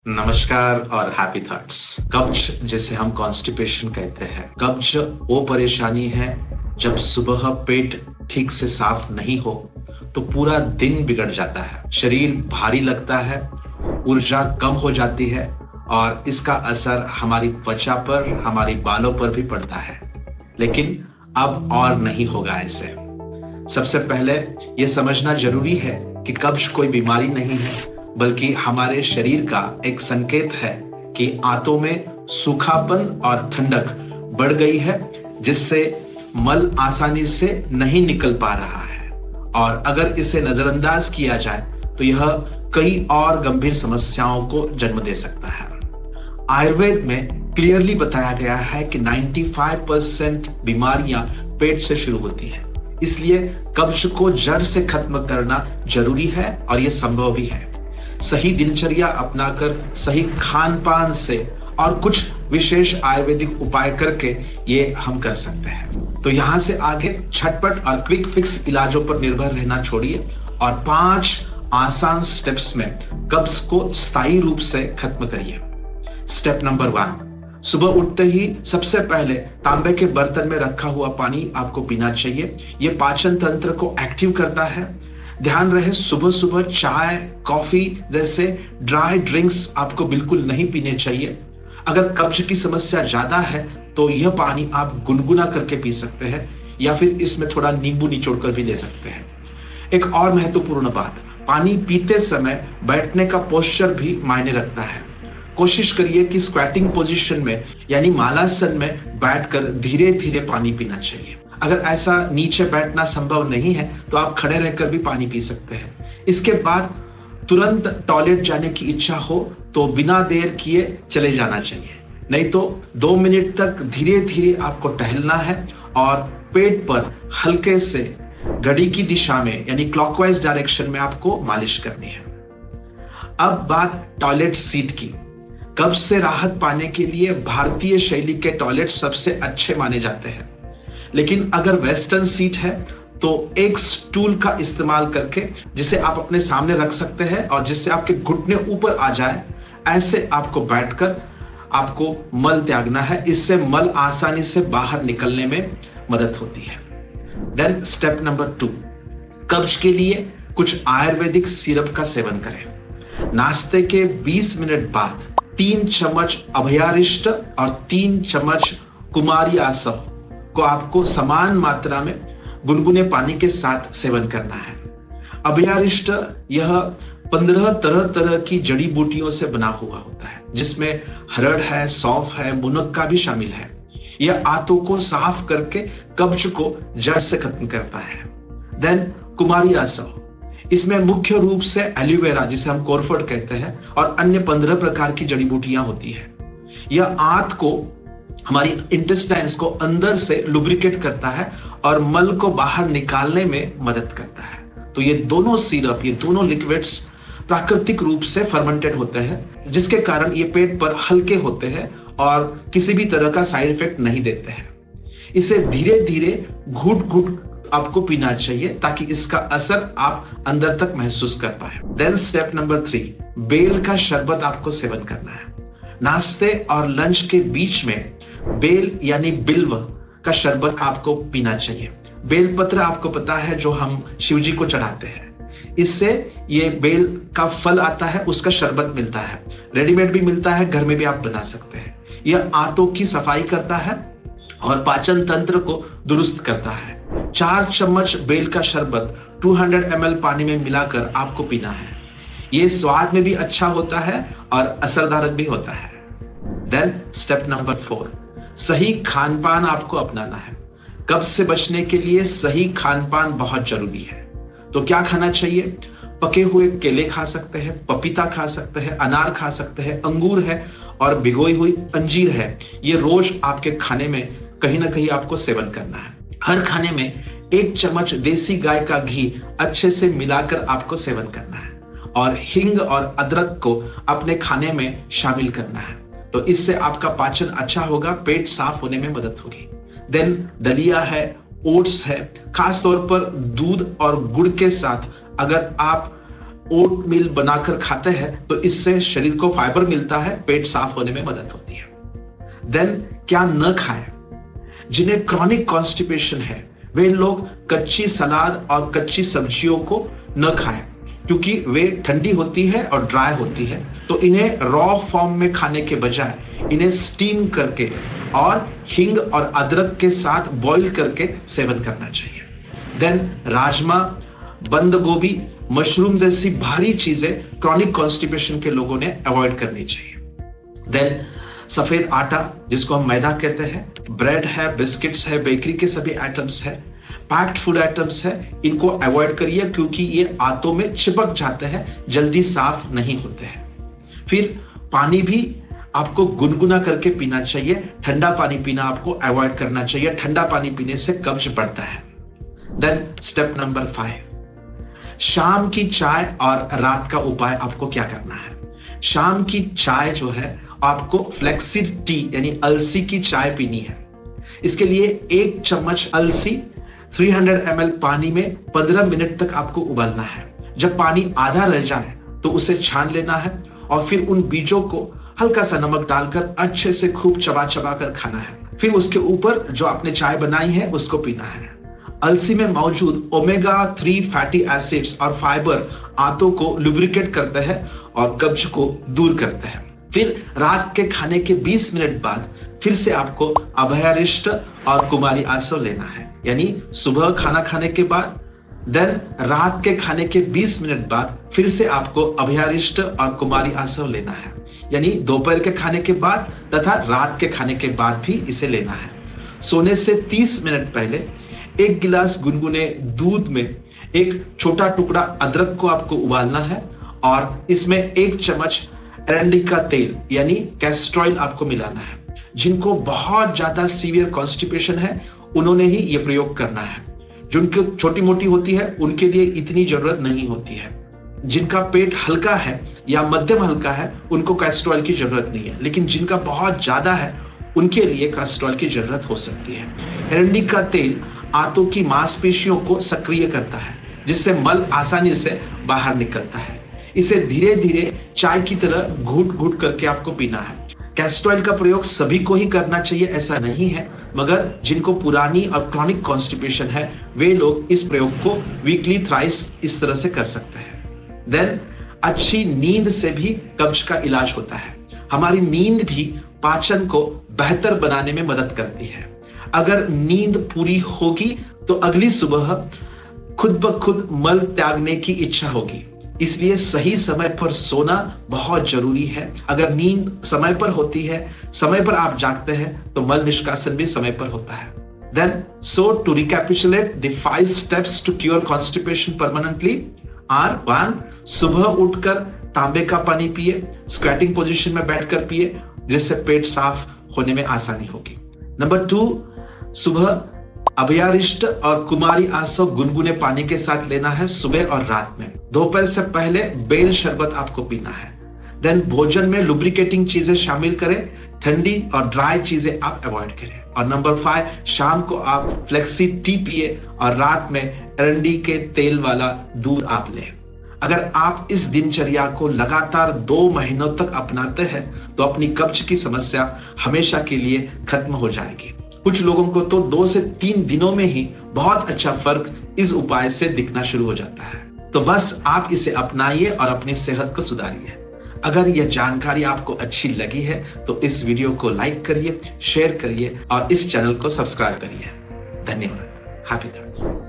नमस्कार और happy thoughts. कब्ज जिसे हम कॉन्स्टिपेशन कहते हैं, कब्ज वो परेशानी है जब सुबह पेट ठीक से साफ नहीं हो तो पूरा दिन बिगड़ जाता है, शरीर भारी लगता है, ऊर्जा कम हो जाती है और इसका असर हमारी त्वचा पर, हमारी बालों पर भी पड़ता है। लेकिन अब और नहीं होगा ऐसे। सबसे पहले ये समझना जरूरी है कि कब्ज कोई बीमारी नहीं है, बल्कि हमारे शरीर का एक संकेत है कि आंतों में सूखापन और ठंडक बढ़ गई है, जिससे मल आसानी से नहीं निकल पा रहा है। और अगर इसे नजरअंदाज किया जाए तो यह कई और गंभीर समस्याओं को जन्म दे सकता है। आयुर्वेद में क्लियरली बताया गया है कि 95% बीमारियां पेट से शुरू होती है, इसलिए कब्ज को जड़ से खत्म करना जरूरी है और यह संभव भी है। सही दिनचर्या अपनाकर, सही खान पान से और कुछ विशेष आयुर्वेदिक उपाय करके ये हम कर सकते हैं। तो यहां से आगे झटपट और क्विक फिक्स इलाजों पर निर्भर रहना छोड़िए और 5 आसान स्टेप्स में कब्ज को स्थायी रूप से खत्म करिए। स्टेप नंबर 1, सुबह उठते ही सबसे पहले तांबे के बर्तन में रखा हुआ पानी आपको पीना चाहिए। यह पाचन तंत्र को एक्टिव करता है। ध्यान रहे, सुबह सुबह चाय, कॉफी जैसे ड्राई ड्रिंक्स आपको बिल्कुल नहीं पीने चाहिए। अगर कब्ज की समस्या ज्यादा है तो यह पानी आप गुनगुना करके पी सकते हैं या फिर इसमें थोड़ा नींबू निचोड़ कर भी ले सकते हैं। एक और महत्वपूर्ण बात, पानी पीते समय बैठने का पोस्चर भी मायने रखता है। कोशिश करिए कि स्क्वैटिंग पोजीशन में यानी मालासन में बैठकर धीरे धीरे पानी पीना चाहिए। अगर ऐसा नीचे बैठना संभव नहीं है तो आप खड़े रहकर भी पानी पी सकते हैं। इसके बाद तुरंत टॉयलेट जाने की इच्छा हो तो बिना देर किए चले जाना चाहिए, नहीं तो 2 मिनट तक धीरे धीरे आपको टहलना है और पेट पर हल्के से घड़ी की दिशा में यानी क्लॉकवाइज डायरेक्शन में आपको मालिश करनी है। अब बात टॉयलेट सीट की। कब्ज से राहत पाने के लिए भारतीय शैली के टॉयलेट सबसे अच्छे माने जाते हैं, लेकिन अगर वेस्टर्न सीट है तो एक स्टूल का इस्तेमाल करके, जिसे आप अपने सामने रख सकते हैं और जिससे आपके घुटने ऊपर आ जाए, ऐसे आपको बैठकर आपको मल त्यागना है। इससे मल आसानी से बाहर निकलने में मदद होती है। देन स्टेप नंबर 2, कब्ज के लिए कुछ आयुर्वेदिक सिरप का सेवन करें। नाश्ते के 20 मिनट बाद 3 चम्मच अभयारिष्ट और 3 चम्मच कुमारी आसव को आपको समान मात्रा में गुनगुने पानी के साथ सेवन करना है। अभयारिष्ट यह 15 तरह तरह की जड़ी बूटियों से बना हुआ होता है, जिसमें हरड़ है, सौंफ है, मुनक्का भी शामिल है। यह आंतों को साफ करके कब्ज को जड़ से खत्म करता है। देन कुमारी आसव, इसमें मुख्य रूप से एलोवेरा, जिसे हम कोरफड कहते हैं, और अन्य 15 प्रकार की जड़ी बूटियां होती है। यह आंत को, हमारी इंटेस्टाइन्स को अंदर से लुब्रिकेट करता है और मल को बाहर निकालने में मदद करता है। तो ये दोनों सिरप, ये दोनों लिक्विड्स प्राकृतिक रूप से फर्मेंटेड होते हैं, जिसके कारण ये पेट पर हल्के होते हैं और किसी भी तरह का साइड इफेक्ट नहीं देते हैं। इसे धीरे धीरे घुट घुट आपको पीना चाहिए ताकि इसका असर आप अंदर तक महसूस कर पाए। देन स्टेप नंबर 3, बेल का शरबत आपको सेवन करना है। नाश्ते और लंच के बीच में बेल यानी बिल्व का शरबत आपको पीना चाहिए। बेल पत्र आपको पता है, जो हम शिव जी को चढ़ाते हैं। इससे ये बेल का फल आता है, उसका शरबत मिलता है, रेडीमेड भी मिलता है, घर में भी आप बना सकते हैं। यह आंतों की सफाई करता है और पाचन तंत्र को दुरुस्त करता है। 4 चम्मच बेल का शरबत 200 ml पानी में मिलाकर आपको पीना है। यह स्वाद में भी अच्छा होता है और असरदारक भी होता है। देन स्टेप नंबर 4, सही खान पान आपको अपनाना है। कब्ज से बचने के लिए सही खान पान बहुत जरूरी है। तो क्या खाना चाहिए? पके हुए केले खा सकते हैं, पपीता खा सकते हैं, अनार खा सकते हैं, अंगूर है और भिगोई हुई अंजीर है। ये रोज आपके खाने में कहीं ना कहीं आपको सेवन करना है। हर खाने में 1 चम्मच देसी गाय का घी अच्छे से मिलाकर आपको सेवन करना है और हिंग और अदरक को अपने खाने में शामिल करना है। तो इससे आपका पाचन अच्छा होगा, पेट साफ होने में मदद होगी। देन दलिया है, ओट्स है, खास तौर पर दूध और गुड़ के साथ अगर आप ओट मिल बनाकर खाते हैं तो इससे शरीर को फाइबर मिलता है, पेट साफ होने में मदद होती है। देन क्या न खाएं? जिन्हें क्रॉनिक कॉन्स्टिपेशन है वे लोग कच्ची सलाद और कच्ची सब्जियों को न खाएं, क्योंकि वे ठंडी होती है और ड्राई होती है। तो इन्हें रॉ फॉर्म में खाने के बजाय इन्हें स्टीम करके और हींग और अदरक के साथ बॉईल करके सेवन करना चाहिए। देन राजमा, बंद गोभी, मशरूम जैसी भारी चीजें क्रॉनिक कॉन्स्टिपेशन के लोगों ने अवॉइड करनी चाहिए। देन सफेद आटा जिसको हम मैदा कहते हैं, ब्रेड है, बिस्किट्स है, बेकरी के सभी आइटम्स है, पैक्ड फूड आइटम्स है, इनको अवॉइड करिए क्योंकि ये आंतों में चिपक जाते हैं, जल्दी साफ नहीं होते हैं। फिर पानी भी आपको गुनगुना करके पीना चाहिए, ठंडा पानी पीना आपको अवॉइड करना चाहिए। ठंडा पानी पीने से कब्ज बढ़ता है। देन स्टेप नंबर 5, शाम की चाय और रात का उपाय आपको क्या करना है। शाम की चाय जो है आपको फ्लेक्सीड टी यानी अलसी की चाय पीनी है। इसके लिए 1 चम्मच अलसी 300 ml पानी में 15 मिनट तक आपको उबालना है। जब पानी आधा रह जाए तो उसे छान लेना है और फिर उन बीजों को हल्का सा नमक डालकर अच्छे से खूब चबा चबा कर खाना है। फिर उसके ऊपर जो आपने चाय बनाई है उसको पीना है। अलसी में मौजूद ओमेगा 3 फैटी एसिड्स और फाइबर आंतों को लुब्रिकेट करते हैं और कब्ज को दूर करते हैं। फिर रात के खाने के 20 मिनट बाद फिर से आपको अभयारिष्ट और कुमारी आसव लेना है, यानी सुबह खाना खाने के बाद, देन रात के खाने के 20 मिनट बाद फिर से आपको अभयारिष्ट और कुमारी आसव लेना है, यानी दोपहर के खाने के बाद तथा रात के खाने के बाद भी इसे लेना है। सोने से 30 मिनट पहले 1 गिलास गुनगुने दूध में एक छोटा टुकड़ा अदरक को आपको उबालना है और इसमें 1 चम्मच एरंडी का तेल यानी कैस्टर ऑयल आपको मिलाना है। जिनको बहुत ज्यादा सीवियर कॉन्स्टिपेशन है उन्होंने ही यह प्रयोग करना है। जिनको छोटी मोटी होती है उनके लिए इतनी जरूरत नहीं होती है। जिनका पेट हल्का है या मध्यम हल्का है उनको कैस्टर ऑयल की जरूरत नहीं है, लेकिन जिनका बहुत ज्यादा है उनके लिए कैस्टर ऑयल की जरूरत हो सकती है। एरंडी का तेल आंतों की मांसपेशियों को सक्रिय करता है, जिससे मल आसानी से बाहर निकलता है। इसे धीरे धीरे चाय की तरह घूट घूट करके आपको पीना है। कैस्टर ऑयल का प्रयोग सभी को ही करना चाहिए ऐसा नहीं है, मगर जिनको पुरानी और क्रॉनिक कॉन्स्टिपेशन है वे लोग इस प्रयोग को वीकली थ्राइस इस तरह से कर सकते हैं। देन अच्छी नींद से भी कब्ज का इलाज होता है। हमारी नींद भी पाचन को बेहतर बनाने में मदद करती है। अगर नींद पूरी होगी तो अगली सुबह खुद ब खुद मल त्यागने की इच्छा होगी। इसलिए सही समय पर सोना बहुत जरूरी है। अगर नींद समय पर होती है, समय पर आप जागते हैं, तो मल निष्कासन भी समय पर होता है। Then, so to recapitulate, the 5 steps to cure constipation permanently are 1. सुबह उठकर तांबे का पानी पिए, स्क्वैटिंग पोजीशन में बैठकर पिए, जिससे पेट साफ होने में आसानी होगी। नंबर 2, सुबह अभयारिष्ट और कुमारी आसव गुनगुने पानी के साथ लेना है सुबह और रात में। दोपहर से पहले बेल शरबत आपको पीना है। देन भोजन में लुब्रिकेटिंग चीजें शामिल करें, ठंडी और ड्राई चीजें आप अवॉइड करें। और नंबर 5, शाम को आप फ्लेक्सी टी पिए और रात में एरंडी के तेल वाला दूध आप लें। अगर आप इस दिनचर्या को लगातार 2 महीनों तक अपनाते हैं तो अपनी कब्ज की समस्या हमेशा के लिए खत्म हो जाएगी। कुछ लोगों को तो 2 से 3 दिनों में ही बहुत अच्छा फर्क इस उपाय से दिखना शुरू हो जाता है। तो बस आप इसे अपनाइए और अपनी सेहत को सुधारिए। अगर यह जानकारी आपको अच्छी लगी है तो इस वीडियो को लाइक करिए, शेयर करिए और इस चैनल को सब्सक्राइब करिए। धन्यवाद। Happy thoughts.